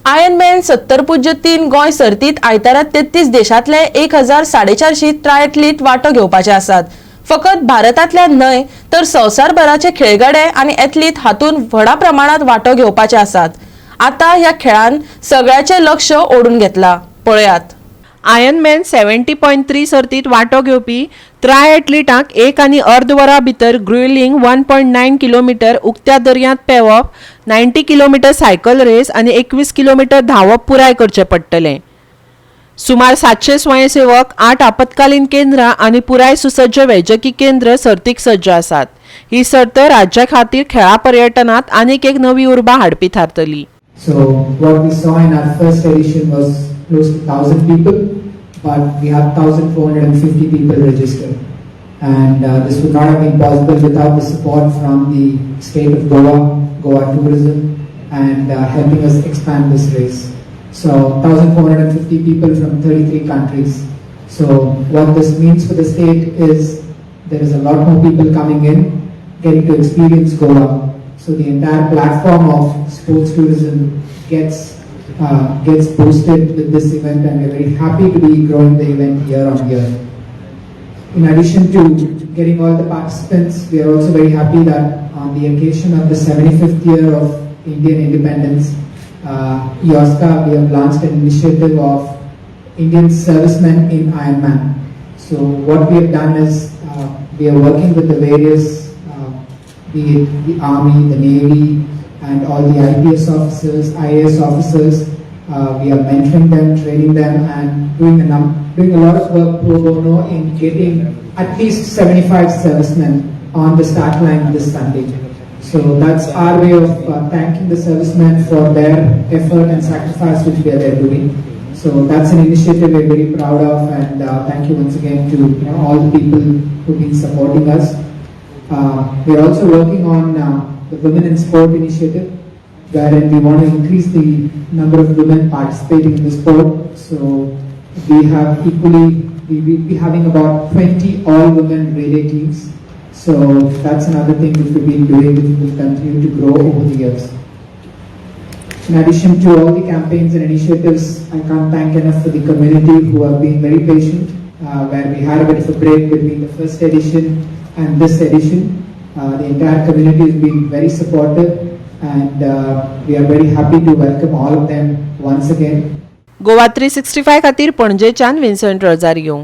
आयनम 70.3 गोंय सर्तीत आयतारा 33 देशांतले 1450 ट्रायएथलीट वांटो घेवपाचे आसात। फकत भारतांतल्या न्हय तर संवसारभराचे खेळगडे आनी एथलीट हातूंत व्हडा प्रमाणात वांटो घेवपाचे आसात। आता ह्या खेळान सगळ्याचे लक्ष ओढून घेतला। पळयात। आयनम 70.3 सर्तीत वांटो घेवपी ट्रायएथलीटांक 1 आनी अर्द वरा भितर ग्रुलिंग 1.9 किलोमीटर उक्त्या दर्यांत पेंवप, 90 किलोमीटर सायकल रेस आनी 21 किलोमीटर धांवप पुराय करचें पडटलें। सुमार 700 स्वयंसेवक, 8 आपतकालीन केंद्रां आनी पुराय सुसज्ज वैजकी केंद्र सर्तीक सज्ज आसात। ही सर्त राज्या खातीर खेळा पर्यटनात आनीक एक नवी उर्बा हाडपी थारतली। So what we saw in our first edition was close to 1,000 people, but we have 1,450 people registered, and this would not have been possible without the support from the state of Goa tourism, and helping us expand this race. So 1,450 people from 33 countries. So what this means for the state is there is a lot more people coming in, getting to experience Goa. So the entire platform of sports tourism gets boosted with this event, and we're very happy to be growing the event year on year. In addition to getting all the participants, we are also very happy that on the occasion of the 75th year of Indian independence, IOSCA, we have launched an initiative of Indian servicemen in Ironman. So what we have done is we are working with the various be it the Army, the Navy, and all the IPS officers, IAS officers. We are mentoring them, training them, and doing a lot of work pro bono in getting at least 75 servicemen on the start line this Sunday. So that's our way of thanking the servicemen for their effort and sacrifice which we are there doing. So that's an initiative we're very proud of, and thank you once again to all the people who've been supporting us. We're also working on the Women in Sport initiative, wherein we want to increase the number of women participating in the sport. So we will be having about 20 all-women relay teams. So that's another thing which we've been doing, which will continue to grow over the years. In addition to all the campaigns and initiatives, I can't thank enough for the community who have been very patient, where we had a bit of a break between the first edition and this edition. The entire community has been very supportive, and we are very happy to welcome all of them once again. Goa 365 खातीर पणजेच्यान विन्संट Rosario.